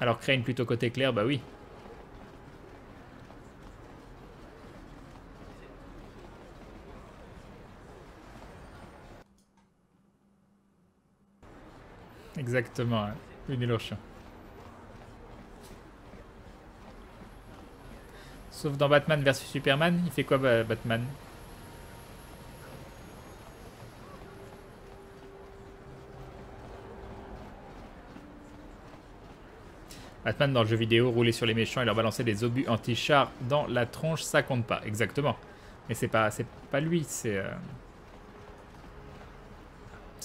Alors Crane plutôt côté clair, bah oui. Exactement, hein. Une éloche. Sauf dans Batman versus Superman, il fait quoi Batman? Batman dans le jeu vidéo, rouler sur les méchants et leur balancer des obus anti-char dans la tronche, ça compte pas, exactement. Mais c'est pas lui, c'est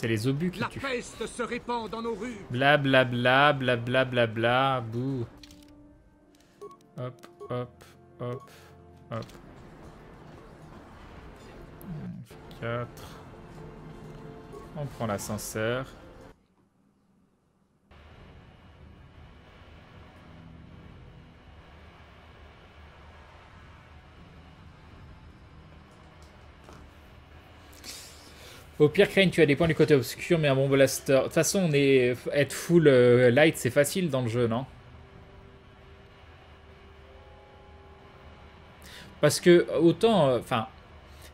les obus qui tuent. La peste se répand dans nos rues. Blablabla, blablabla, bouh. Hop, hop, hop, hop. 4. On prend l'ascenseur. Au pire, Crane, tu as des points du côté obscur, mais un bon blaster. De toute façon, être full light, c'est facile dans le jeu, non? Parce que, autant... Enfin,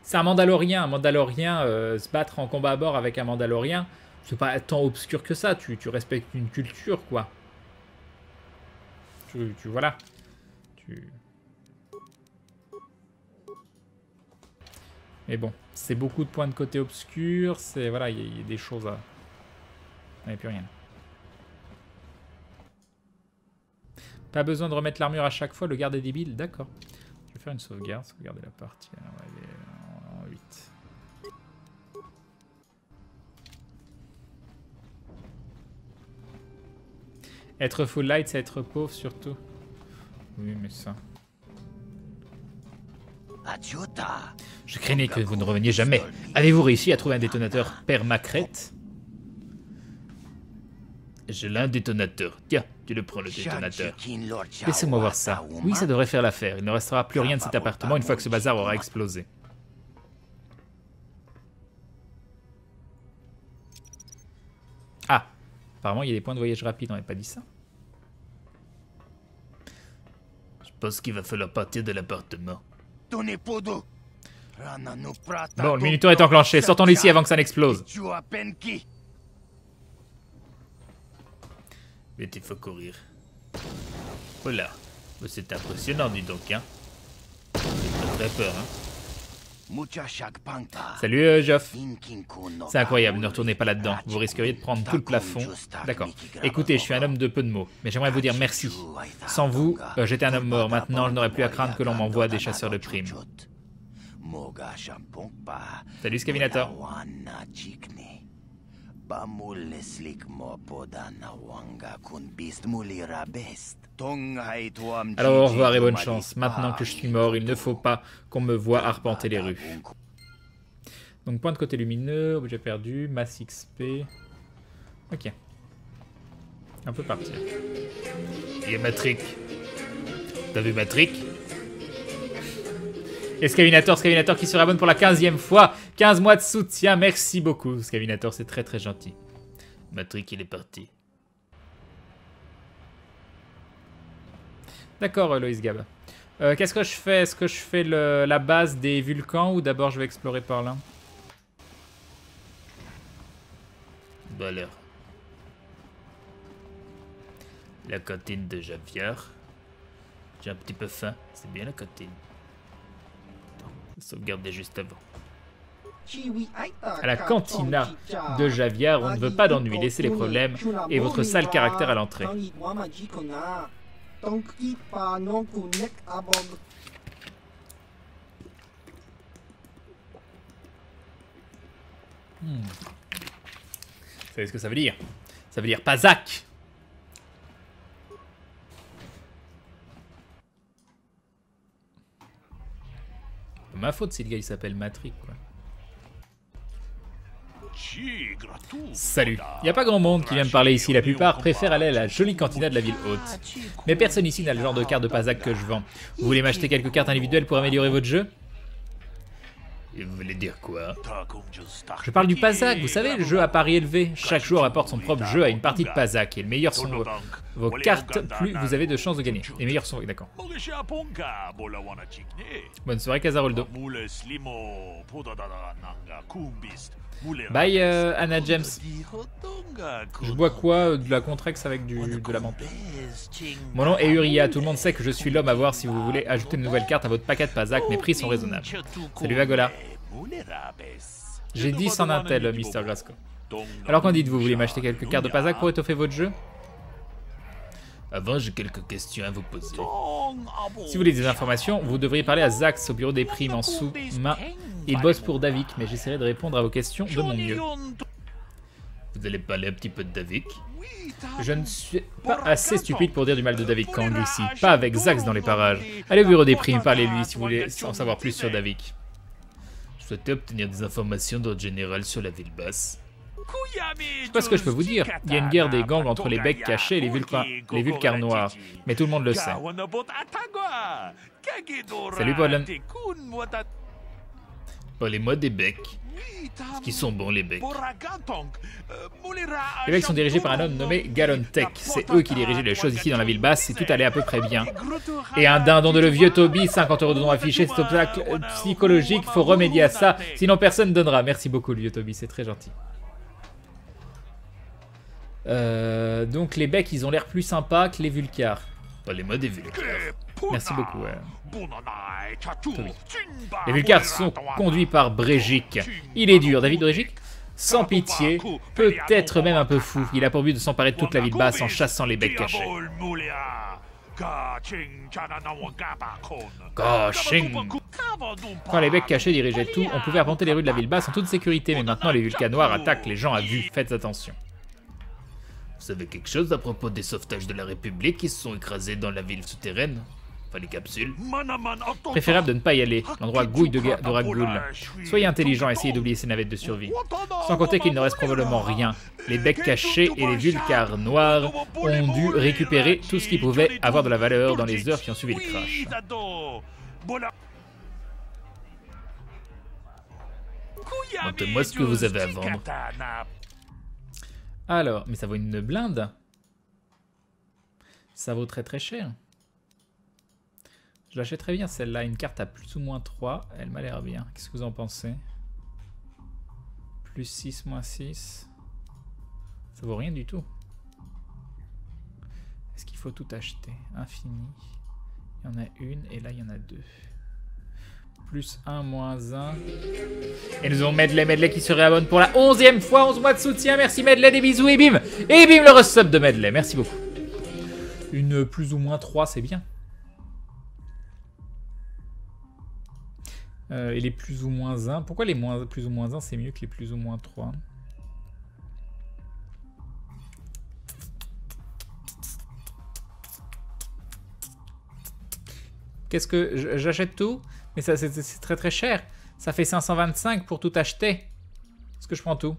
c'est un Mandalorien. Un Mandalorien, se battre en combat à bord avec un Mandalorien, c'est pas tant obscur que ça. Tu respectes une culture, quoi. Voilà. Mais bon, c'est beaucoup de points de côté obscur, c'est... Voilà, il y a des choses à... Il n'y a plus rien. Pas besoin de remettre l'armure à chaque fois, le garde est débile, d'accord. Je vais faire une sauvegarde, sauvegarder la partie. Alors, on va aller en 8. Être full light, c'est être pauvre surtout. Oui, mais ça... Je craignais que vous ne reveniez jamais. Avez-vous réussi à trouver un détonateur permacrète? J'ai l'un détonateur. Tiens, tu le prends le détonateur. Laissez-moi voir ça. Oui, ça devrait faire l'affaire. Il ne restera plus rien de cet appartement une fois que ce bazar aura explosé. Ah, apparemment il y a des points de voyage rapide, on n'avait pas dit ça. Je pense qu'il va falloir partir de l'appartement. Bon, le minuteur est enclenché. Sortons d'ici avant que ça n'explose. Vite, il faut courir. Voilà. C'est impressionnant, dis donc, hein. J'ai très peur, hein. Salut, Geoff. C'est incroyable, ne retournez pas là-dedans. Vous risqueriez de prendre tout le plafond. D'accord. Écoutez, je suis un homme de peu de mots, mais j'aimerais vous dire merci. Sans vous, j'étais un homme mort. Maintenant, je n'aurais plus à craindre que l'on m'envoie des chasseurs de primes. Salut, Scavinator. Alors au revoir et bonne chance. Maintenant que je suis mort, il ne faut pas qu'on me voie arpenter les rues. Donc point de côté lumineux, objet perdu, masse XP. Ok. On peut partir. Il y a Matrix. T'as vu Matrix? Et Scavinator qui se rabonne pour la 15e fois. 15 mois de soutien, merci beaucoup. Scavinator, c'est très très gentil. Matrix, il est parti. D'accord, Loïs Gab. Qu'est-ce que je fais? Est-ce que je fais la base des Vulcans ou d'abord je vais explorer par là? Bon alors. La cantine de Javier. J'ai un petit peu faim. C'est bien la cantine. Sauvegarder juste avant. À la cantina de Javier, on ne veut pas d'ennui. Laissez les problèmes et votre sale caractère à l'entrée. Vous savez ce que ça veut dire? Ça veut dire Pazak. Ma faute si le gars il s'appelle Matrix, quoi. Salut. Y a pas grand monde qui vient me parler ici, la plupart préfèrent aller à la jolie cantina de la ville haute. Mais personne ici n'a le genre de carte de Pazak que je vends. Vous voulez m'acheter quelques cartes individuelles pour améliorer votre jeu? Et vous voulez dire quoi? Je parle du Pazak, vous savez, le jeu à pari élevé. Chaque joueur apporte son propre jeu à une partie de Pazak. Et le meilleur sont vos cartes, plus vous avez de chances de gagner. Les meilleurs sont... D'accord. Bonne soirée, Casaroldo. Bye, Anna James. Je bois quoi? De la Contrex avec de la menthe. Mon nom est Uriah. Tout le monde sait que je suis l'homme à voir si vous voulez ajouter une nouvelle carte à votre paquet de Pazak. Mes prix sont raisonnables. Salut, Vagola. J'ai 10 en intel, Mr. Grasco. Alors qu'en dites-vous? Vous voulez m'acheter quelques cartes de Pazak pour étoffer votre jeu? Avant, j'ai quelques questions à vous poser. Si vous voulez des informations, vous devriez parler à Zax au bureau des primes en sous-main. Il bosse pour Davik, mais j'essaierai de répondre à vos questions de mon mieux. Vous allez parler un petit peu de Davik? Je ne suis pas assez stupide pour dire du mal de Davik Kang ici. Pas avec Zax dans les parages. Allez au bureau des primes, parlez-lui si vous voulez en savoir plus sur Davik. Je souhaitais obtenir des informations d'ordre général sur la ville basse. Je sais pas ce que je peux vous dire. Il y a une guerre des gangs entre les becs cachés et les vulcars noirs. Mais tout le monde le sait. Salut, Paul. Parlez-moi des becs. Est-ce qu'ils sont bons, les becs? Les becs sont dirigés par un homme nommé Galontek. C'est eux qui dirigeaient les choses ici dans la ville basse et tout allait à peu près bien. Et un dindon de le vieux Toby, 50 € de don affiché, cet obstacle psychologique, faut remédier à ça, sinon personne ne donnera. Merci beaucoup, le vieux Toby, c'est très gentil. Donc les becs, ils ont l'air plus sympas que les vulcars. Parlez-moi des vulcars. Merci beaucoup, Toby. Les vulcars sont conduits par Brejik. Il est dur, David Brejik? Sans pitié, peut-être même un peu fou. Il a pour but de s'emparer de toute la ville basse en chassant les becs cachés. Quand les becs cachés dirigeaient tout, on pouvait arpenter les rues de la ville basse en toute sécurité, mais maintenant les vulcans noirs attaquent les gens à vue. Faites attention. Vous savez quelque chose à propos des sauvetages de la République qui se sont écrasés dans la ville souterraine? Enfin, les capsules. Préférable de ne pas y aller. L'endroit gouille de Ragul. Soyez intelligent, essayez d'oublier ces navettes de survie. Sans compter qu'il ne reste probablement rien. Les becs cachés et les vulcars noirs ont dû récupérer tout ce qui pouvait avoir de la valeur dans les heures qui ont suivi le crash. Montrez-moi ce que vous avez à vendre. Alors, mais ça vaut une blinde. Ça vaut très très cher. Je l'achèterais bien celle-là, une carte à plus ou moins 3. Elle m'a l'air bien. Qu'est-ce que vous en pensez? Plus 6, moins 6. Ça vaut rien du tout. Est-ce qu'il faut tout acheter? Infini. Il y en a une et là il y en a deux. Plus 1, moins 1. Et nous avons Medley qui se réabonne pour la 11e fois, 11 mois de soutien. Merci Medley, des bisous et bim! Et bim le resub de Medley, merci beaucoup. Une plus ou moins 3, c'est bien. Et les plus ou moins 1. Pourquoi les plus ou moins 1 c'est mieux que les plus ou moins 3? Qu'est-ce que... J'achète tout? Mais ça c'est très très cher. Ça fait 525 pour tout acheter. Est-ce que je prends tout?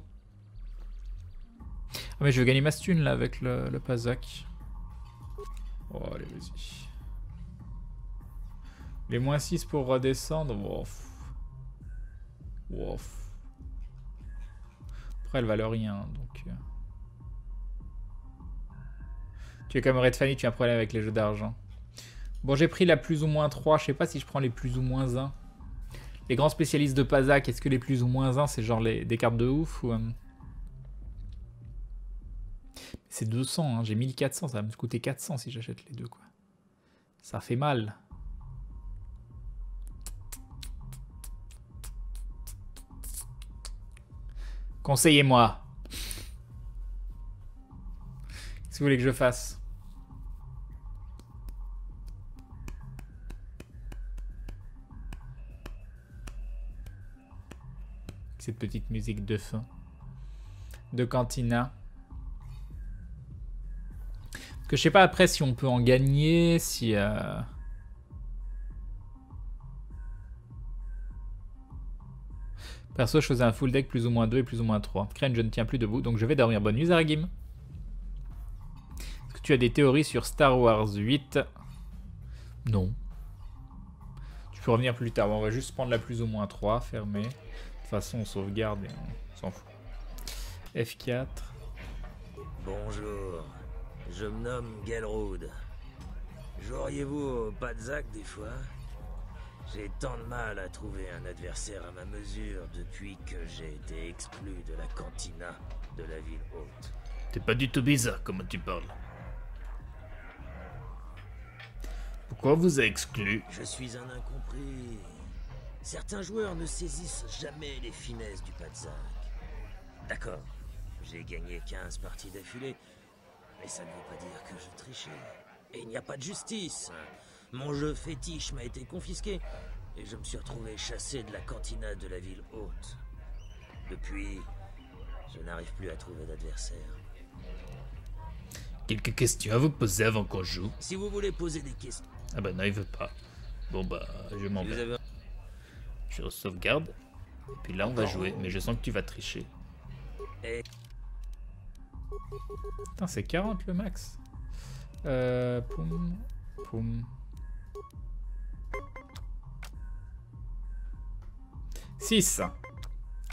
Ah mais je vais gagner ma stune là avec le Pazak. Oh allez vas-y. Les moins 6 pour redescendre. Wouf. Wouf. Après elles valent rien donc... Tu es comme Red Fanny, tu as un problème avec les jeux d'argent. Bon, j'ai pris la plus ou moins 3. Je sais pas si je prends les plus ou moins 1. Les grands spécialistes de Pazak, est-ce que les plus ou moins 1, c'est genre des cartes de ouf ou... C'est 200, hein. J'ai 1400. Ça va me coûter 400 si j'achète les deux, quoi. Ça fait mal. Conseillez-moi. Qu'est-ce que vous voulez que je fasse? Cette petite musique de fin de Cantina. Parce que je sais pas après si on peut en gagner, si perso je faisais un full deck plus ou moins 2 et plus ou moins 3. Crane, je ne tiens plus debout donc je vais dormir. Bonne nuit Zaragim. Est-ce que tu as des théories sur Star Wars 8? Non. peux revenir plus tard. Bon, on va juste prendre la plus ou moins 3, fermer. De toute façon, on sauvegarde et on s'en fout. F4. Bonjour, je me nomme Gelroud. Joueriez-vous au Padzak des fois? J'ai tant de mal à trouver un adversaire à ma mesure depuis que j'ai été exclu de la cantina de la ville haute. T'es pas du tout bizarre comment tu parles. Pourquoi vous a exclu? Je suis un incompris. Certains joueurs ne saisissent jamais les finesses du Padzak. D'accord, j'ai gagné 15 parties d'affilée, mais ça ne veut pas dire que je trichais. Et il n'y a pas de justice. Mon jeu fétiche m'a été confisqué et je me suis retrouvé chassé de la cantina de la ville haute. Depuis, je n'arrive plus à trouver d'adversaire. Quelques questions à vous poser avant qu'on joue. Si vous voulez poser des questions... Ah bah non, il veut pas. Bon bah, je m'en vais. Je sauvegarde. Et puis là, on va jouer. Mais je sens que tu vas tricher. Putain, c'est 40 le max. Poum. Poum. 6.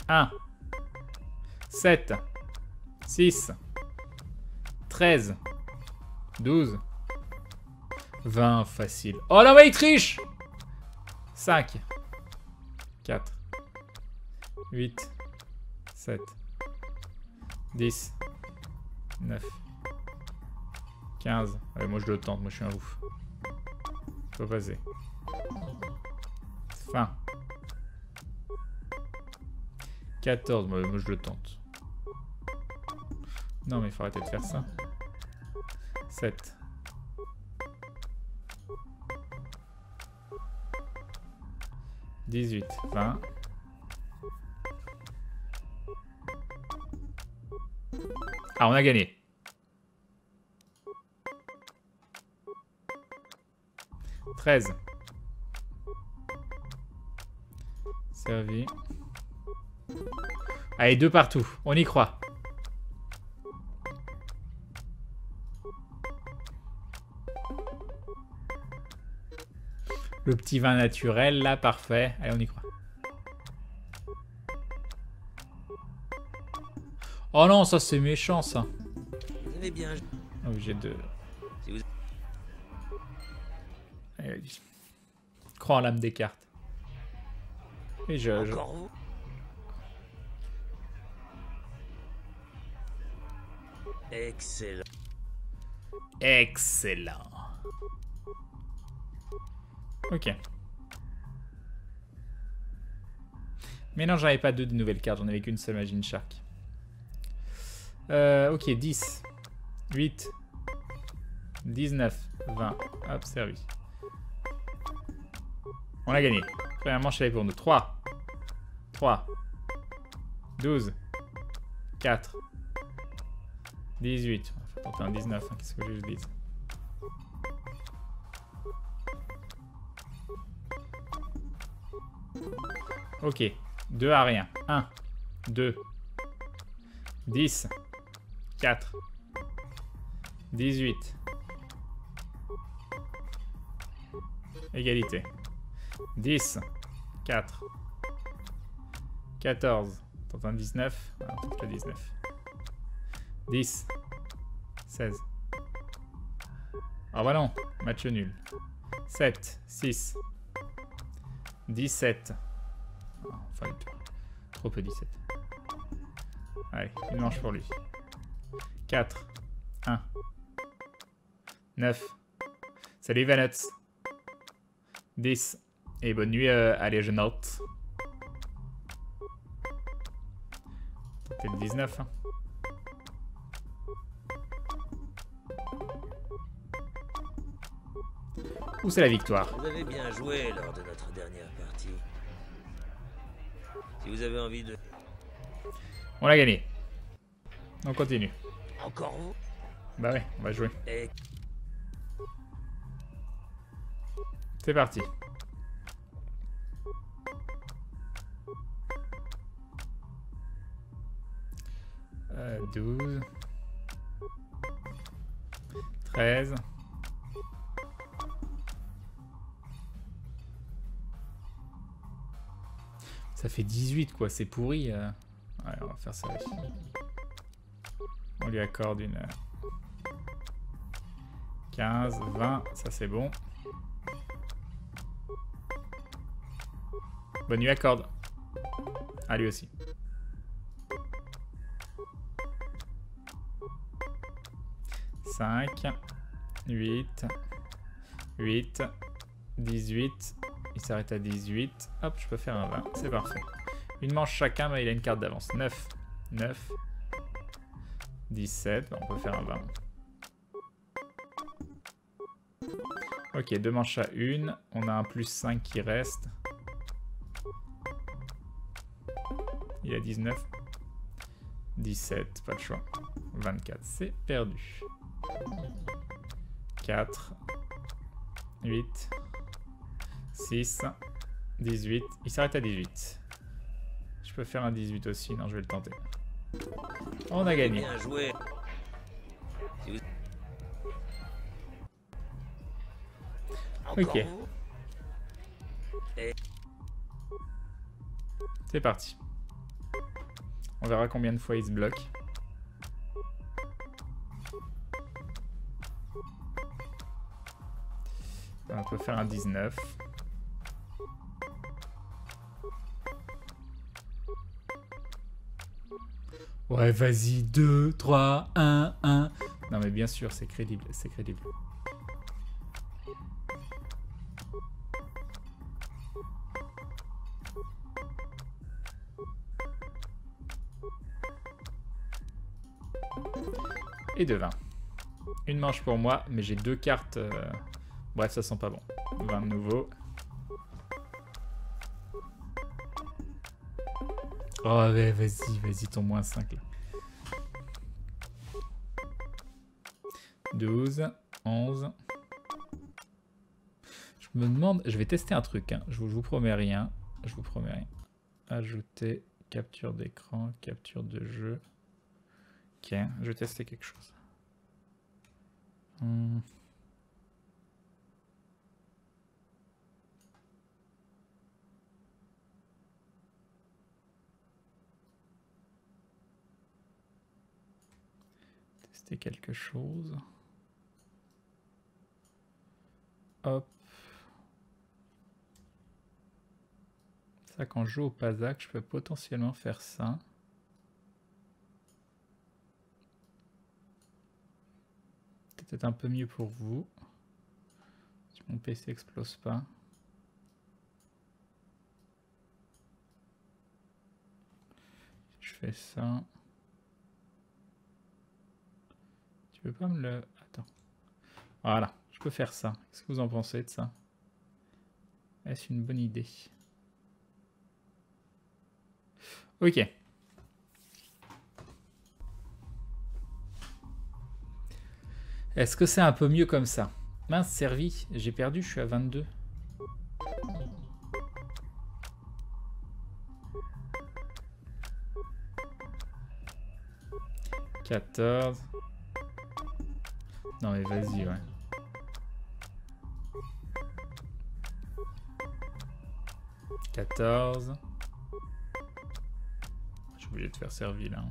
1. 7. 6. 13. 12. 20, facile. Oh non mais il triche. 5. 4. 8. 7. 10. 9. 15. Allez, moi je le tente, moi je suis un ouf. Faut passer. Fin. 14, moi je le tente. Non mais il faut arrêter de faire ça. 7. 18, 20. Ah, on a gagné. « 13. Servi. Allez, 2 partout. On y croit. Le petit vin naturel, là, parfait. Allez, on y croit. Oh non, ça c'est méchant, ça. Vous avez bien... Obligé de... Si vous... Allez, vas-y. Crois en l'âme des cartes. Et Encore vous? Excellent. Excellent. Ok. Mais non, j'en avais pas 2 de nouvelles cartes, j'en avais qu'une seule Machine Shark. Ok, 10, 8, 19, 20. Hop, servi. On a gagné. Première manche, elle est pour nous. 3, 12, 4, 18. On va tenter un 19, hein, qu'est-ce que je dis? Ok, 2 à rien. 1, 2, 10, 4, 18. Égalité. 10, 4, 14. Tente un 19. Ah, tente le 19. 10, 16. Ah bah non, match nul. 7, 6, 17. Oh, enfin, trop peu 17. Allez, une manche pour lui. 4, 1, 9. Salut Vanuts. 10. Et bonne nuit à les genottes. C'était le 19. Hein. Où c'est la victoire? Vous avez bien joué lors de notre dernière partie. Si vous avez envie de... On l'a gagné. On continue. Encore vous? Bah ouais, on va jouer. Et... C'est parti. Euh, 12. 13. Ça fait 18 quoi, c'est pourri. Ouais, on va faire ça aussi. On lui accorde une 15, 20, ça c'est bon. Bonne nuit accorde. Ah lui aussi. « 5, 8, 8, 18. Il s'arrête à 18. Hop, je peux faire un 20. C'est parfait. Une manche chacun, mais il a une carte d'avance. 9, 9, 17. On peut faire un 20. Ok, deux manches à une. On a un plus 5 qui reste. Il a 19. 17, pas de choix. 24, c'est perdu. 4, 8, 6, 18. Il s'arrête à 18. Je peux faire un 18 aussi. Non, je vais le tenter. On a gagné. Bien joué. Ok. C'est parti. On verra combien de fois il se bloque. On peut faire un 19. Ouais, vas-y, 2, 3, 1, 1. Non mais bien sûr, c'est crédible, c'est crédible. Et de 20. Une manche pour moi, mais j'ai deux cartes. Bref, ça sent pas bon. 20 de nouveau. Oh ouais, vas-y, vas-y, ton moins 5 là. 12, 11. Je me demande, je vais tester un truc, hein. Je vous promets rien. Je vous promets rien. Ajouter, capture d'écran, capture de jeu. Ok, je vais tester quelque chose. Tester quelque chose. Hop. Ça, quand je joue au Pazak, je peux potentiellement faire ça. Peut-être un peu mieux pour vous. Si mon PC explose pas. Je fais ça. Tu peux pas me le... Attends. Voilà, je peux faire ça. Qu'est-ce que vous en pensez de ça? Est-ce une bonne idée? Ok. Est-ce que c'est un peu mieux comme ça? Mince, servi. J'ai perdu, je suis à 22. « 14. » Non mais vas-y, ouais. 14. Je suis obligé de faire servi là.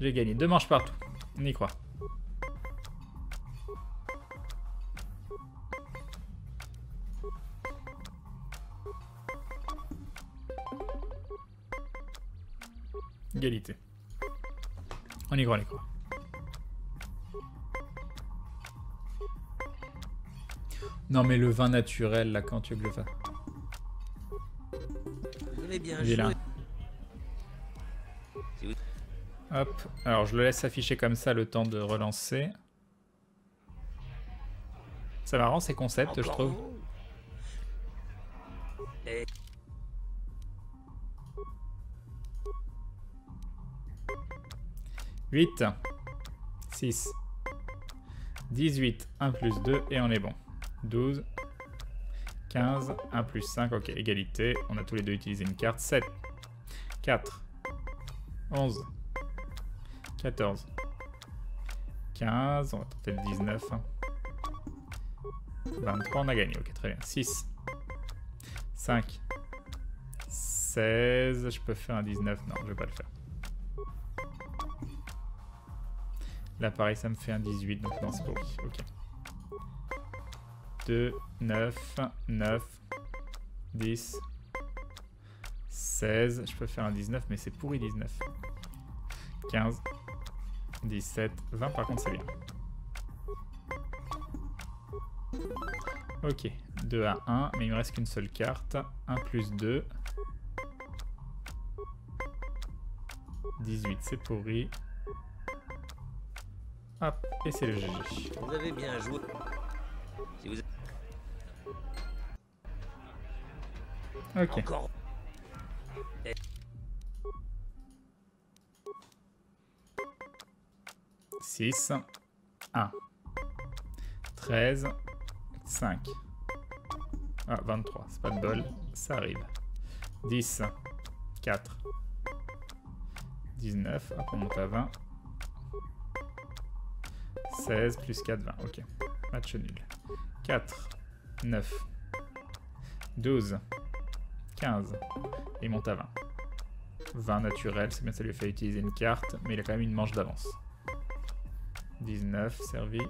J'ai gagné. Deux manches partout. On y croit. Égalité. On y croit, on y croit. Non mais le vin naturel, là, quand tu veux que je le fasse. Vilain. Hop, alors je le laisse afficher comme ça le temps de relancer. C'est marrant ces concepts, je trouve. « 8, 6, 18, 1 plus 2 et on est bon. 12, 15, 1 plus 5, ok, égalité. On a tous les deux utilisé une carte. 7, 4, 11, 14, 15, on va tenter le 19. 23, on a gagné. Ok, très bien. 6, 5, 16. Je peux faire un 19. Non, je vais pas le faire. Là, pareil, ça me fait un 18. Donc, non, c'est pourri. Ok. 2, 9, 9, 10, 16. Je peux faire un 19, mais c'est pourri 19. 15, 17, 20. Par contre, c'est bien. Ok, 2 à 1, mais il me reste qu'une seule carte. 1 plus 2. 18, c'est pourri. Hop, et c'est le GG. Vous avez bien joué. Si vous... Ok. Encore. 6, 1, 13, 5. Ah, 23, c'est pas de bol, ça arrive. 10, 4, 19, hop, on monte à 20. 16 plus 4, 20, ok. Match nul. 4, 9, 12, 15, et il monte à 20. 20 naturel, c'est bien, ça lui a fait utiliser une carte, mais il a quand même une manche d'avance. 19, servi.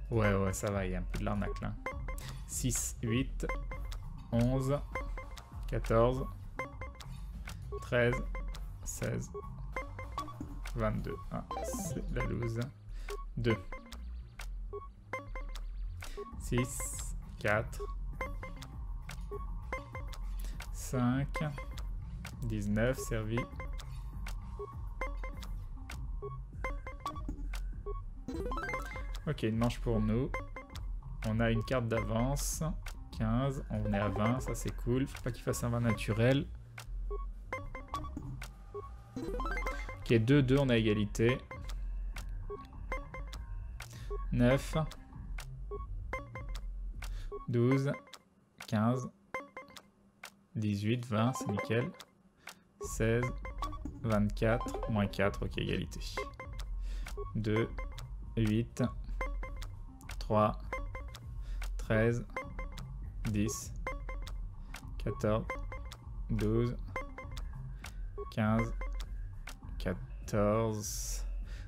Ouais, ça va, il y a un peu de l'arnaque là. 6, 8, 11, 14, 13, 16, 22. Ah, c'est la loose. 2, 6, 4, 5, 19, servi. Ok, une manche pour nous. On a une carte d'avance. 15, on est à 20, ça c'est cool. Faut pas qu'il fasse un 20 naturel. Ok, 2-2, on a égalité. 9, 12, 15, 18, 20, c'est nickel. 16, 24, moins 4, ok, égalité. 2, 8, 3, 13, 10, 14, 12, 15, 14,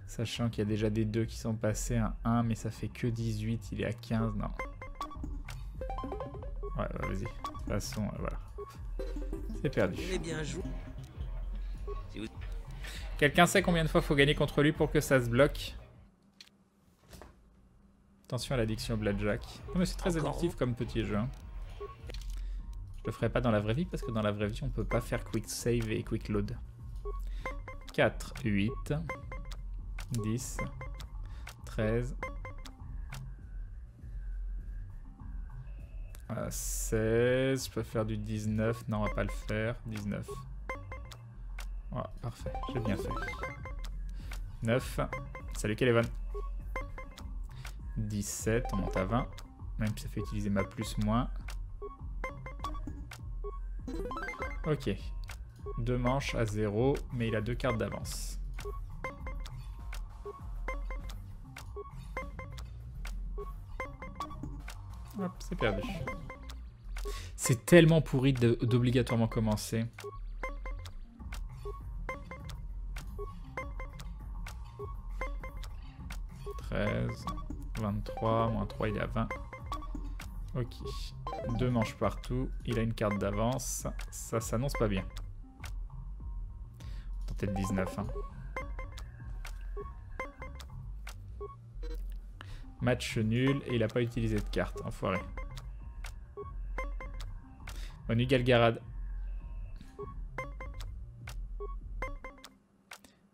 sachant qu'il y a déjà des 2 qui sont passés, un 1, mais ça fait que 18, il est à 15, non. Ouais, bah, vas-y, de toute façon, voilà. C'est perdu. Quelqu'un sait combien de fois il faut gagner contre lui pour que ça se bloque? Attention à l'addiction Blackjack. Non mais c'est très addictif comme petit jeu. Hein. Je le ferai pas dans la vraie vie parce que dans la vraie vie on peut pas faire quick save et quick load. 4, 8, 10, 13, 16, je peux faire du 19, non on va pas le faire, 19. Voilà, parfait, j'ai bien fait. 9, salut Kelevan. 17, on monte à 20, même si ça fait utiliser ma plus-moins. Ok, 2 manches à 0, mais il a 2 cartes d'avance. Hop, c'est perdu. C'est tellement pourri d'obligatoirement commencer. « 13, 23, moins 3, il est à 20. Ok. 2 manches partout. Il a une carte d'avance. Ça s'annonce pas bien. On va tenter le 19. Hein. Match nul. Et il n'a pas utilisé de carte. Enfoiré. Bonne nuit, Galgarad.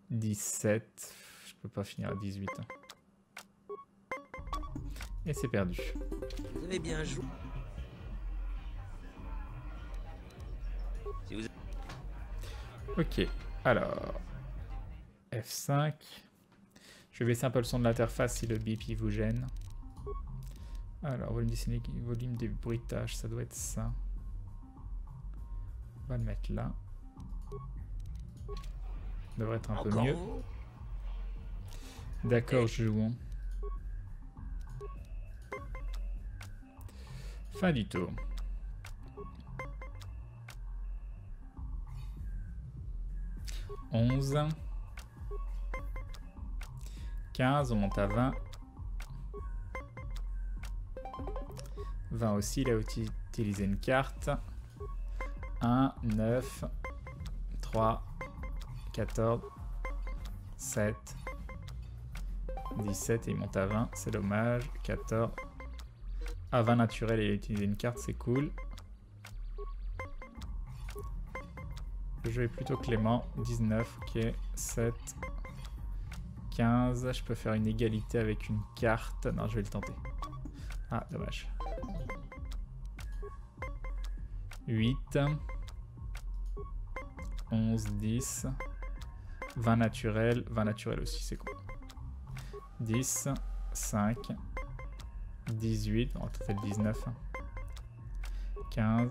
17. Je peux pas finir à 18. Hein. Et c'est perdu. Vous avez bien joué. Si vous... Ok, alors F5. Je vais baisser un peu le son de l'interface si le bip il vous gêne. Alors, volume dessiné, volume des bruitages, ça doit être ça. On va le mettre là. Ça devrait être un peu mieux. D'accord, je joue. Fin du tour. « 11. 15, on monte à 20. 20 aussi, il a utilisé une carte. 1, 9, 3, 14, 7, 17 et il monte à 20, c'est dommage. 14. À 20 naturel, il a utilisé une carte, c'est cool. Le jeu est plutôt clément. 19, ok. 7, 15. Je peux faire une égalité avec une carte. Non, je vais le tenter. Ah, dommage. 8. 11, 10. 20 naturel. 20 naturel aussi, c'est cool. 10, 5. 18. On va tenter le 19. 15.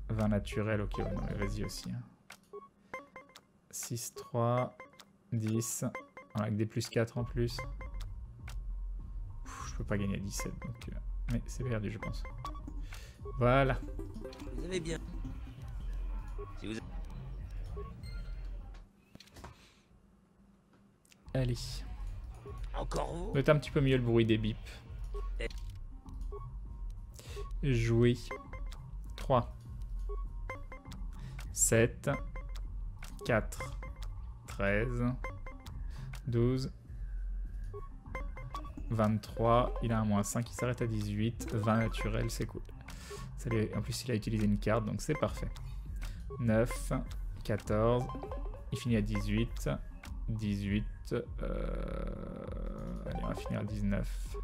20 naturel. Ok, ouais, non, mais vas-y aussi. 6, 3, 10. Avec des plus 4 en plus. Je peux pas gagner à 17. Donc, mais c'est perdu, je pense. Voilà. Vous avez bien. Si vous... Allez. Encore vous? Notez un petit peu mieux le bruit des bips. Jouer. 3. 7. 4. 13. 12. 23. Il a un -5. Il s'arrête à 18. 20 naturel, c'est cool. Ça lui... En plus, il a utilisé une carte, donc c'est parfait. 9. 14. Il finit à 18. 18. Allez, on va finir à 19.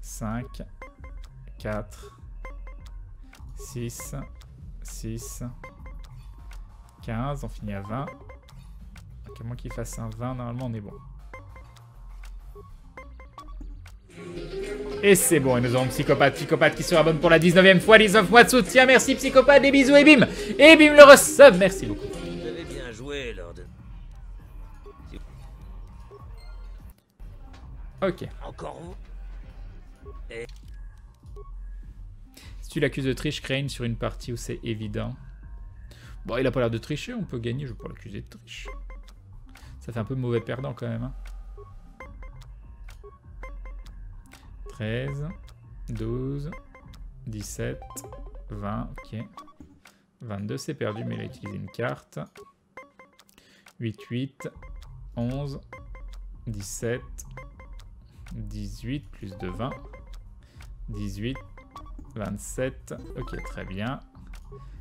5. 4. 6. 6. 15. On finit à 20. Donc, à moins qu'il fasse un 20, normalement on est bon. Et c'est bon, et nous avons Psychopathe qui se rabonne pour la 19e fois, 19 mois de soutien. Merci Psychopathe, des bisous et bim. Et bim le resub, merci beaucoup. Vous avez bien joué lors de... Ok. Encore vous? Et... Si tu l'accuses de triche, Crane, sur une partie où c'est évident. Bon, il a pas l'air de tricher, on peut gagner, je vais pas l'accuser de triche. Ça fait un peu mauvais perdant quand même. Hein. 13, 12, 17, 20, ok. 22, c'est perdu, mais il a utilisé une carte. 8, 8, 11, 17, 18, plus de 20, 18, 27, ok, très bien.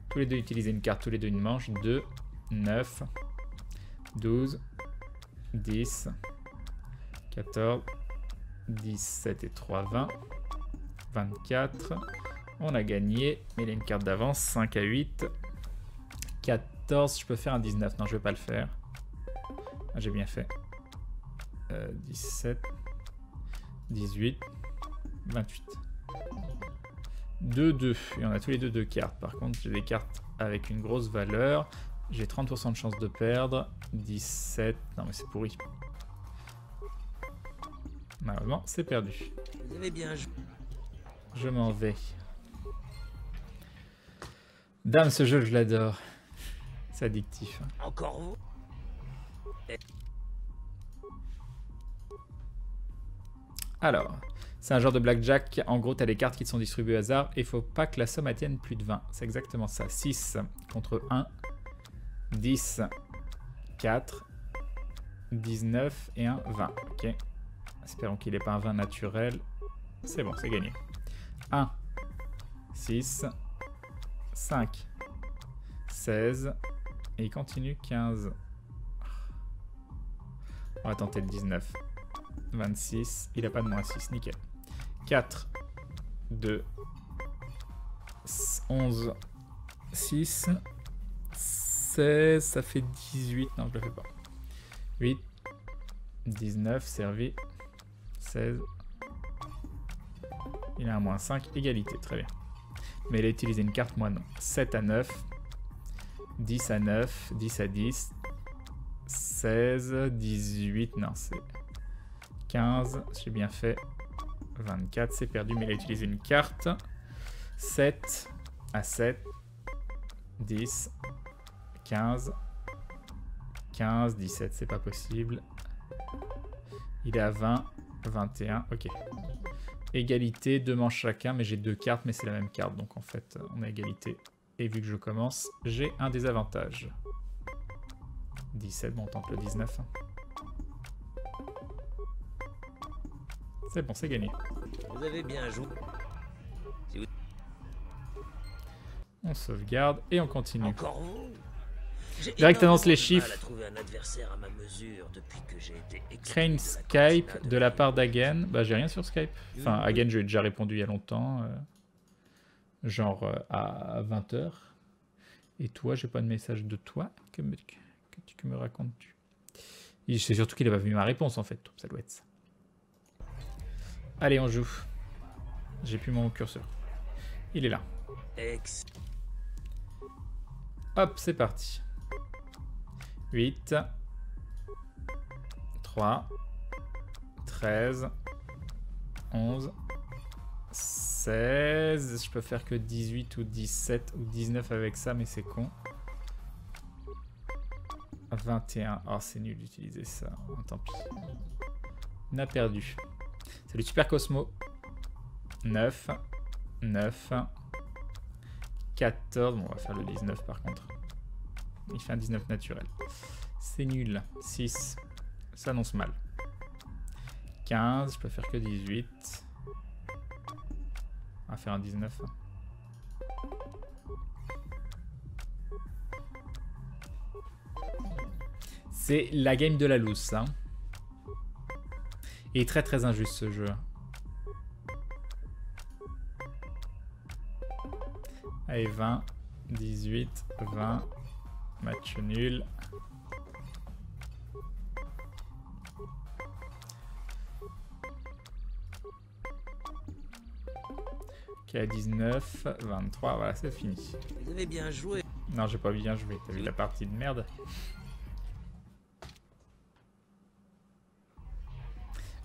Tous les deux utiliser une carte, tous les deux une manche. 2, 9, 12, 10, 14, 17 et 3, 20, 24. On a gagné, mais il a une carte d'avance. 5 à 8, 14. Je peux faire un 19. Non, je vais pas le faire. Ah, j'ai bien fait. 17, 18, 28. 2, 2. Et on a tous les deux 2 cartes. Par contre, j'ai des cartes avec une grosse valeur. J'ai 30% de chance de perdre. 17. Non, mais c'est pourri. Malheureusement, c'est perdu. Vous avez bien joué. Je m'en vais. Dame, ce jeu, je l'adore. C'est addictif. Encore vous? Alors, c'est un genre de blackjack. En gros, tu as des cartes qui te sont distribuées au hasard et il faut pas que la somme atteigne plus de 20. C'est exactement ça. 6 contre 1. 10, 4, 19 et un 20. Ok. Espérons qu'il n'ait pas un 20 naturel. C'est bon, c'est gagné. 1, 6, 5, 16. Et il continue 15. On va tenter le 19. 26. Il n'a pas de -6. Nickel. 4, 2, 11, 6, 16. Ça fait 18. Non, je le fais pas. 8, 19. Servi. 16. Il a un -5. Égalité. Très bien. Mais il a utilisé une carte, moi non. 7 à 9. 10 à 9. 10 à 10. 16, 18, non, c'est 15, j'ai bien fait. 24, c'est perdu, mais il a utilisé une carte. 7 à 7, 10, 15, 15, 17, c'est pas possible. Il est à 20, 21, ok. Égalité, 2 manches chacun, mais j'ai 2 cartes, mais c'est la même carte, donc en fait, on a égalité. Et vu que je commence, j'ai un désavantage. 17, bon, on tente le 19. C'est bon, c'est gagné. Vous avez bien joué. On sauvegarde et on continue. Encore vous? Direct annonce les chiffres. Crane Skype de la part d'Hagen. Bah j'ai rien sur Skype. Enfin Hagen je lui ai déjà répondu il y a longtemps. Genre à 20h. Et toi j'ai pas de message de toi. Que me racontes-tu? C'est surtout qu'il a pas vu ma réponse en fait. Ça doit être ça. Allez on joue. J'ai plus mon curseur. Il est là. Hop c'est parti. 8, 3, 13, 11, 16. Je peux faire que 18 ou 17 ou 19 avec ça, mais c'est con. 21. Oh, c'est nul d'utiliser ça. Oh, tant pis. On a perdu. Salut Super Cosmo. 9, 9, 14. Bon, on va faire le 19 par contre. Il fait un 19 naturel. C'est nul. 6. Ça annonce mal. 15. Je peux faire que 18. On va faire un 19. C'est la game de la loose, ça. Il est très très injuste ce jeu. Allez, 20, 18, 20. Match nul. Ok, à 19, 23, voilà, c'est fini. Vous avez bien joué. Non, j'ai pas bien joué. T'as vu la partie de merde?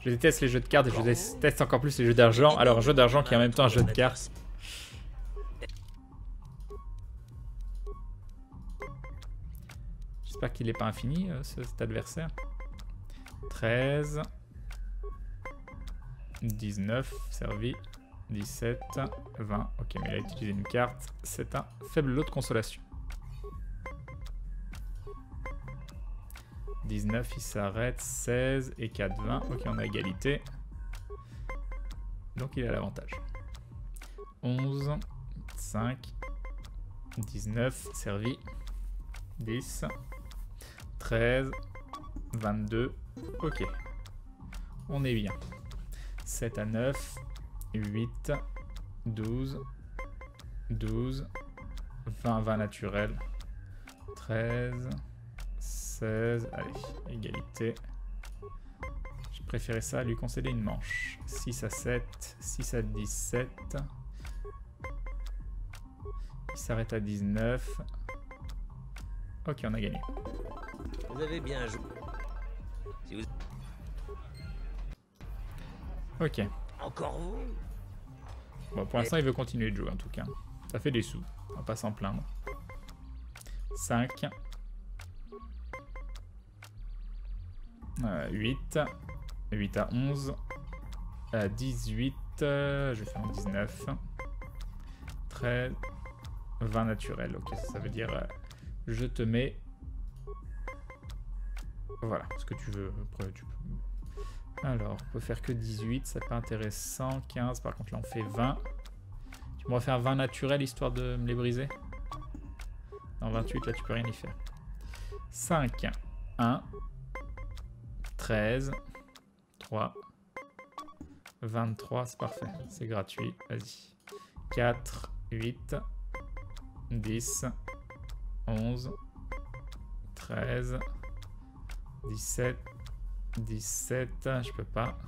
Je déteste les jeux de cartes et je déteste encore plus les jeux d'argent. Alors, un jeu d'argent qui est en même temps un jeu de cartes. J'espère qu'il n'est pas infini, cet adversaire. 13. 19, servi. 17, 20. Ok, mais il a utilisé une carte. C'est un faible lot de consolation. 19, il s'arrête. 16 et 4, 20. Ok, on a égalité. Donc il a l'avantage. 11, 5, 19, servi. 10, 13, 22. Ok. On est bien. 7 à 9. 8, 12, 12, 20, 20 naturel, 13, 16, allez, égalité. Je préférais ça, lui concéder une manche. 6 à 7, 6 à 17. Il s'arrête à 19. Ok, on a gagné. Vous avez bien joué. Si vous... Ok. Encore vous? Bon, pour l'instant, il veut continuer de jouer en tout cas. Ça fait des sous, on va pas s'en plaindre. 5. 8. 8 à 11. 18. Je vais faire un 19. 13. 20 naturel. Ok, ça veut dire je te mets. Voilà, ce que tu veux. Après, tu peux... Alors, on peut faire que 18, c'est pas intéressant. 15, par contre là on fait 20. Tu pourras faire 20 naturel histoire de me les briser? Non, 28, là tu peux rien y faire. 5, 1, 13, 3, 23, c'est parfait, c'est gratuit, vas-y. 4, 8, 10, 11, 13, 17, 17, je peux pas.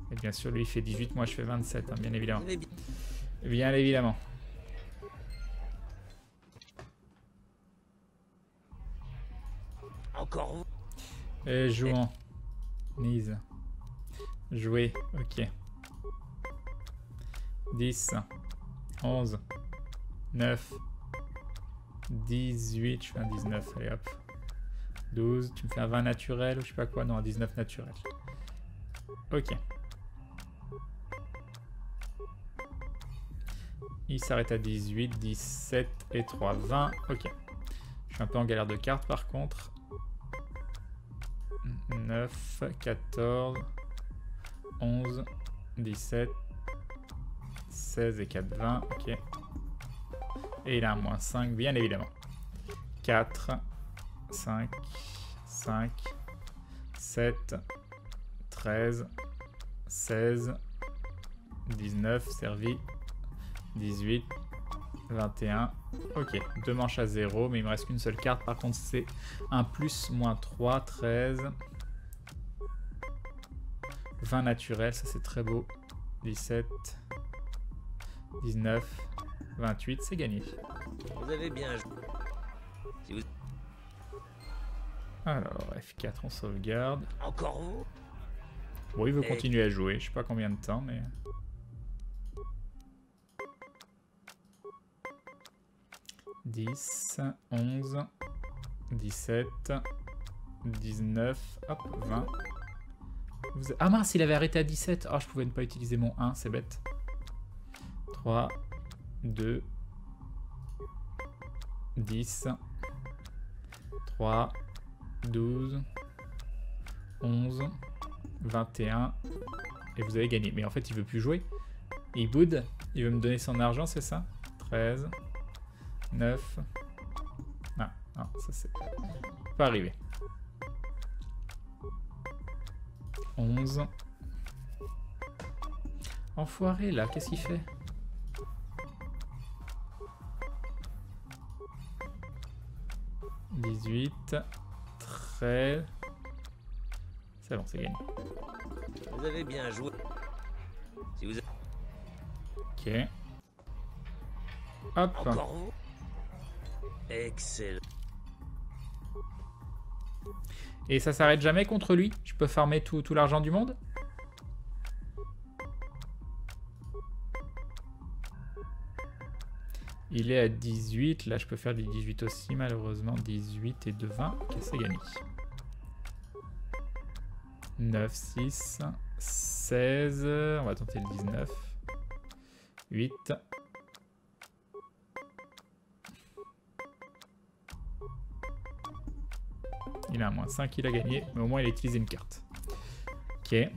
Et bien sûr, lui il fait 18, moi je fais 27, hein, bien évidemment. Bien évidemment. Encore. Et jouons. Mise. Jouer, ok. 10, 11, 9, 18, je fais un 19, allez hop. 12, tu me fais un 20 naturel ou je sais pas quoi, non, un 19 naturel. Ok. Il s'arrête à 18, 17 et 3, 20, ok. Je suis un peu en galère de cartes par contre. 9, 14, 11, 17, 16 et 4, 20, ok. Et il a un moins 5, bien évidemment. 4, 5, 5, 7, 13, 16, 19, servi, 18, 21, ok. 2 manches à 0, mais il me reste qu'une seule carte. Par contre, c'est un plus, moins 3, 13, 20 naturel, ça c'est très beau. 17, 19, 28, c'est gagné. Vous avez bien joué. Si vous... Alors, F4, on sauvegarde. Encore vous? Bon, il veut continuer à jouer, je sais pas combien de temps, mais... « 10, 11, 17, 19, hop, 20. » Ah mince, il avait arrêté à 17. Oh, je pouvais ne pas utiliser mon 1, c'est bête. 3, 2, 10, 3, 12, 11, 21. Et vous avez gagné. Mais en fait, il veut plus jouer. Il boude. Il veut me donner son argent, c'est ça? 13, 9. Ah, non, ça c'est pas arrivé. 11. Enfoiré là, qu'est-ce qu'il fait? 18, 13. C'est bon, c'est gagné. Vous avez bien joué. Si vous... Ok. Hop. Encore vous? Excellent. Et ça s'arrête jamais contre lui? Je peux farmer tout l'argent du monde? Il est à 18. Là, je peux faire du 18 aussi, malheureusement. 18 et 2, 20. Ok, c'est gagné. 9, 6, 16. On va tenter le 19. 8. Il a un moins 5, il a gagné, mais au moins il a utilisé une carte. Ok. Ouais,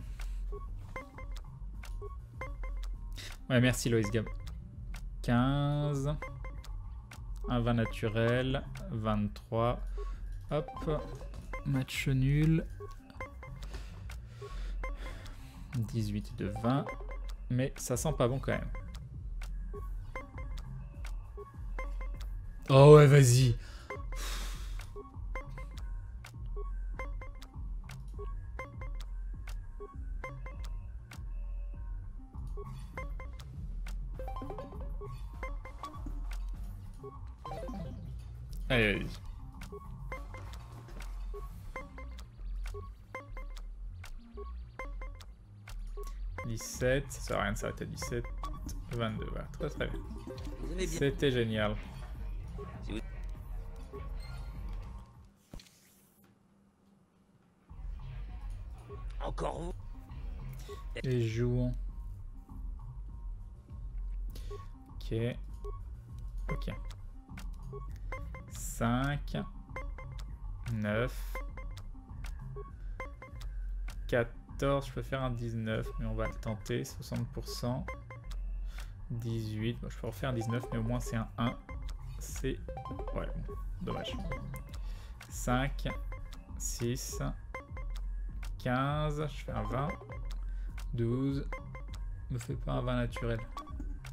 merci Loïs Gab. 15. Un 20 naturel. 23. Hop. Match nul. 18 de 20. Mais ça sent pas bon quand même. Oh ouais, vas-y. Allez, allez. « 17, ça sert à rien de s'arrêter à 17, 22, voilà, très très bien. C'était génial. Encore vous? Et jouons. Ok. Ok. 5, 9, 14, je peux faire un 19, mais on va le tenter, 60%. 18, bon, je peux refaire un 19, mais au moins c'est un 1. C'est... Ouais, bon, dommage. 5, 6, 15, je fais un 20. 12, me fais pas un 20 naturel.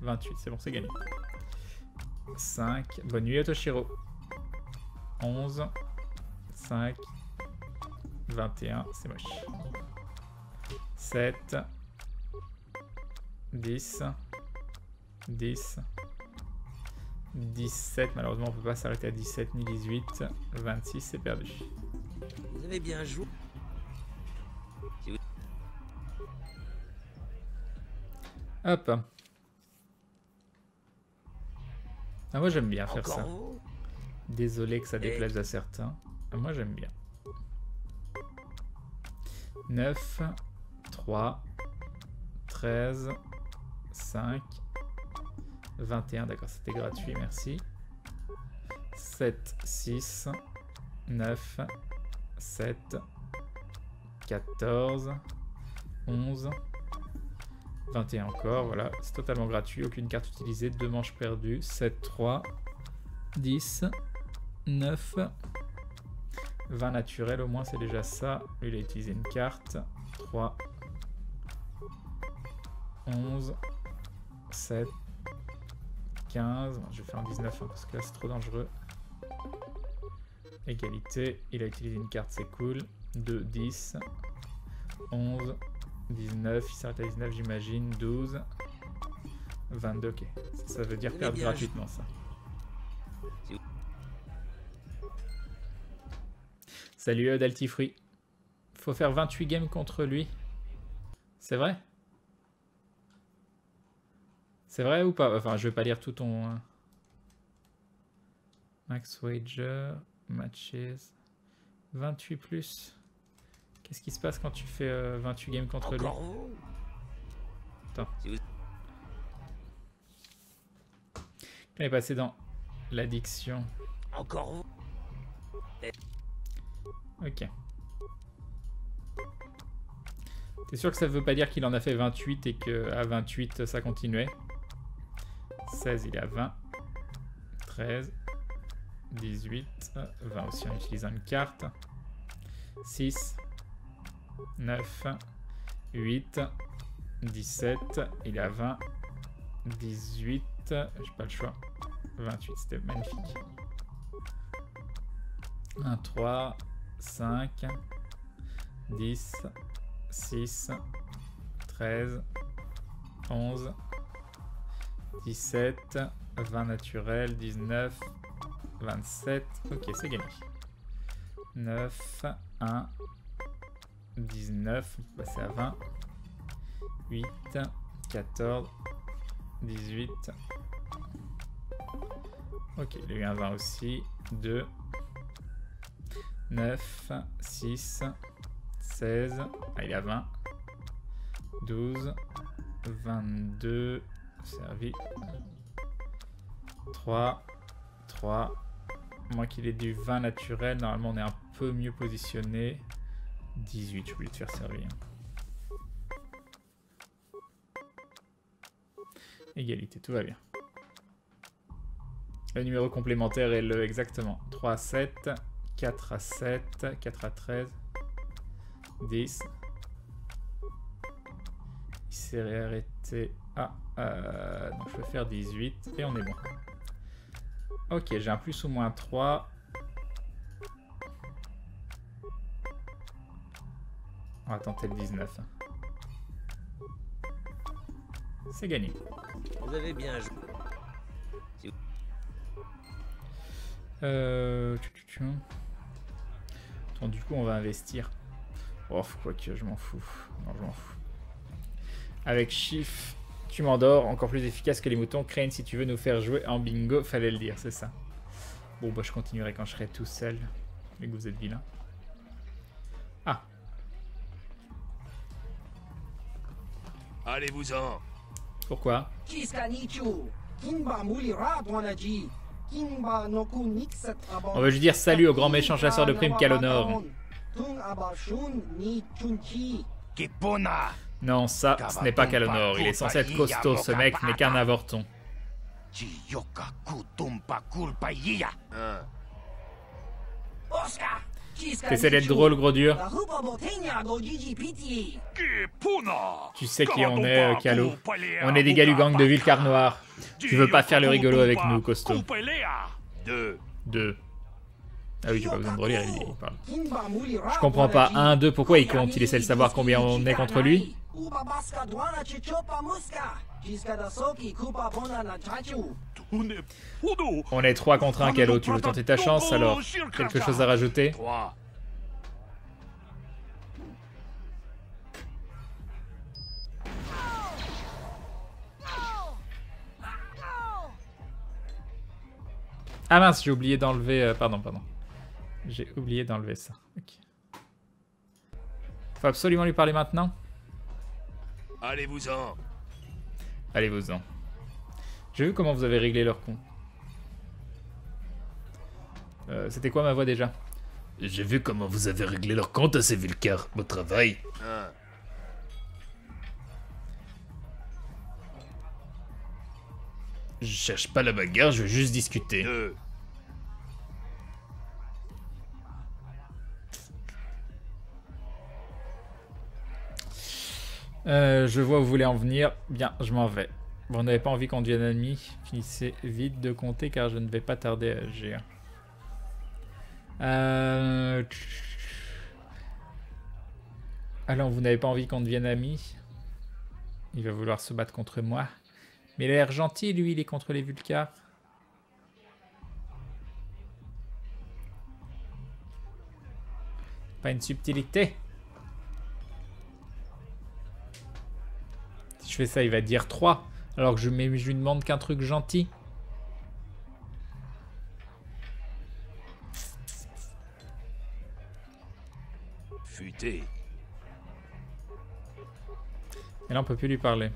28, c'est bon, c'est gagné. 5, bonne nuit à Toshiro. 11, 5, 21, c'est moche. 7, 10, 10, 17, malheureusement on peut pas s'arrêter à 17 ni 18, 26, c'est perdu. avez bien joué. Hop. Ah, moi j'aime bien faire ça. Désolé que ça déplaise à certains. Ah, moi j'aime bien. 9, 3, 13, 5, 21. D'accord, c'était gratuit, merci. 7, 6, 9, 7, 14, 11, 21 encore, voilà, c'est totalement gratuit, aucune carte utilisée, 2 manches perdues, 7, 3, 10, 9, 20 naturels au moins, c'est déjà ça. Lui, il a utilisé une carte, 3, 11, 7, 15, je vais faire un 19 hein, parce que là c'est trop dangereux. Égalité, il a utilisé une carte, c'est cool. 2, 10, 11, 19, il s'arrête à 19 j'imagine, 12, 22, ok. Ça veut dire perdre gratuitement ça. Salut Daltifruit. Faut faire 28 games contre lui. C'est vrai? C'est vrai ou pas? Enfin, je vais pas lire tout ton... Max Wager, matches, 28 plus. Qu'est-ce qui se passe quand tu fais 28 games contre lui? Attends. On est passé dans l'addiction. Encore. Ok. T'es sûr que ça veut pas dire qu'il en a fait 28 et qu'à 28 ça continuait? 16 il est à 20. 13. 18. 20 aussi en utilisant une carte. 6. 9. 8. 17. Il est à 20. 18. J'ai pas le choix. 28, c'était magnifique. 1, 3. 5, 10, 6, 13, 11, 17, 20 naturel, 19, 27. Ok, c'est gagné. 9, 1, 19, on peut passer à 20, 8, 14, 18. Ok, il a eu un 20 aussi. 2, 9, 6, 16, ah, il a 20, 12, 22, servi, 3, 3, moins qu'il ait du 20 naturel, normalement on est un peu mieux positionné, 18, j'ai oublié de faire servir. Égalité, tout va bien. Le numéro complémentaire est le exactement 3 à 7, 4 à 7, 4 à 13, 10. Il s'est arrêté à... donc je peux faire 18 et on est bon. Ok, j'ai un plus ou moins 3. On va tenter le 19. C'est gagné. Vous avez bien joué. Attends, du coup on va investir. Oh, quoique je m'en fous. Non, je m'en fous. Avec Chiffre, tu m'endors. Encore plus efficace que les moutons. Crane, si tu veux nous faire jouer en bingo, fallait le dire, c'est ça. Bon, bah je continuerai quand je serai tout seul. Mais que vous êtes vilain. Ah. Allez-vous-en. Pourquoi? On veut juste dire salut au grand méchant chasseur de primes Kalonor. Non, ça, ce n'est pas Kalonor. Il est censé être costaud, ce mec n'est qu'un avorton. T'essaies d'être drôle, gros dur. Tu sais qui on est, Kalo. On est des gars du gang de Vilcar Noir. Tu veux pas faire le rigolo avec nous, costaud. 2. Ah oui, j'ai pas besoin de relire, il parle. Je comprends pas. 1, 2, pourquoi il compte? Il essaie de savoir combien on est contre lui? On est 3 contre 1, Kalo. Tu veux tenter ta chance, alors? Quelque chose à rajouter? Ah mince, j'ai oublié d'enlever... pardon. J'ai oublié d'enlever ça. Okay. Faut absolument lui parler maintenant. Allez-vous-en. Allez-vous-en. J'ai vu comment vous avez réglé leur compte. C'était quoi ma voix déjà? J'ai vu comment vous avez réglé leur compte à ces Vulcars. Beau travail. Ah. Je cherche pas la bagarre, je veux juste discuter. Je vois où vous voulez en venir. Bien, je m'en vais. Vous n'avez pas envie qu'on devienne ennemis. Finissez vite de compter car je ne vais pas tarder à agir. Alors, vous n'avez pas envie qu'on devienne amis? Il va vouloir se battre contre moi. Mais il a l'air gentil, lui, il est contre les Vulcars. Pas une subtilité. Si je fais ça, il va dire 3. Alors que je lui demande qu'un truc gentil. Futé. Et là, on peut plus lui parler.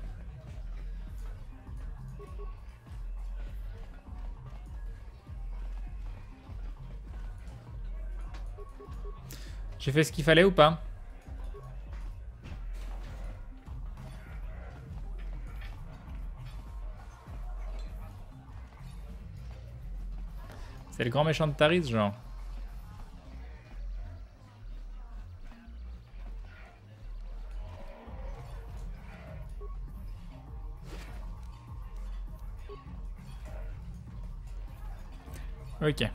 J'ai fait ce qu'il fallait ou pas? C'est le grand méchant de Taris, genre. Ok.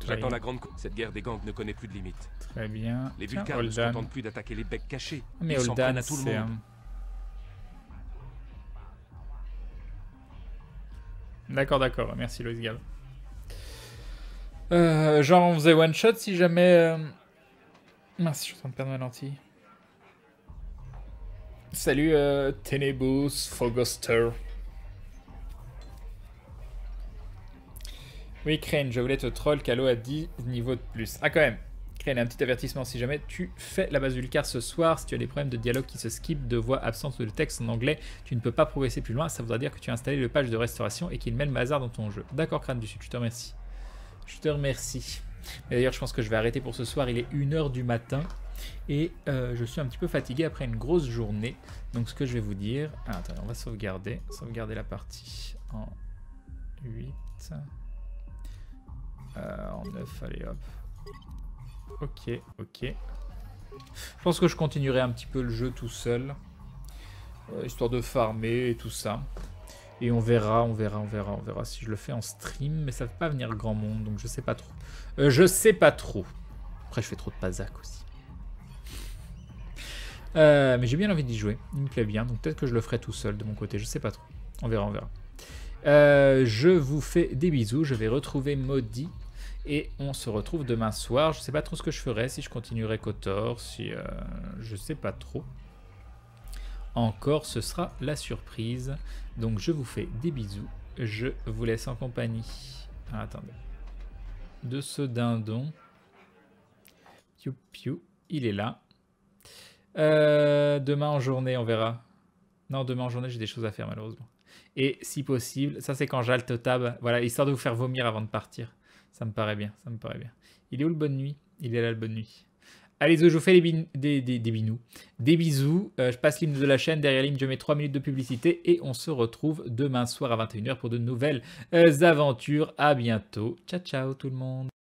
J'attends la grande... Cette guerre des gangs ne connaît plus de limite. Très bien. Les Vulcars ne se contentent plus d'attaquer les becs cachés. Mais ils s'en prennent Holdan, à tout le c'est... monde. D'accord. Merci, Loïs Gall. Genre, on faisait one shot si jamais... Mince, je suis en train de perdre ma lentille. Salut, Tenebus Fogoster. Oui, Crane, je voulais te troll Calo à 10 niveaux de plus. Ah, quand même. Crane, un petit avertissement si jamais tu fais la base Vulcar ce soir. Si tu as des problèmes de dialogue qui se skip, de voix absente ou de texte en anglais, tu ne peux pas progresser plus loin. Ça voudra dire que tu as installé le patch de restauration et qu'il met le bazar dans ton jeu. D'accord, Crane du Sud, je te remercie. Je te remercie. D'ailleurs, je pense que je vais arrêter pour ce soir. Il est 1h du matin. Et je suis un petit peu fatigué après une grosse journée. Donc, ce que je vais vous dire... Ah, attendez, on va sauvegarder. Sauvegarder la partie en 8... en 9, allez hop. Ok. Je pense que je continuerai un petit peu le jeu tout seul. Histoire de farmer et tout ça. Et on verra si je le fais en stream. Mais ça ne va pas venir grand monde, donc je sais pas trop. Après, je fais trop de Pazac aussi. Mais j'ai bien envie d'y jouer. Il me plaît bien, donc peut-être que je le ferai tout seul de mon côté. Je sais pas trop. On verra. Je vous fais des bisous. Je vais retrouver Maudit. Et on se retrouve demain soir. Je sais pas trop ce que je ferai. Si je continuerai KOTOR. Si je sais pas trop. Encore, ce sera la surprise. Donc je vous fais des bisous. Je vous laisse en compagnie. Ah, attendez. De ce dindon. Piou. Il est là. Demain en journée, on verra. Non, demain en journée, j'ai des choses à faire malheureusement. Et si possible, ça c'est quand j'alte tab. Voilà, histoire de vous faire vomir avant de partir. Ça me paraît bien. Il est où le bonne nuit? Il est là le bonne nuit. Allez, je vous fais des bisous. Je passe l'hymne de la chaîne. Derrière l'hymne, je mets 3 minutes de publicité. Et on se retrouve demain soir à 21h pour de nouvelles aventures. À bientôt. Ciao tout le monde.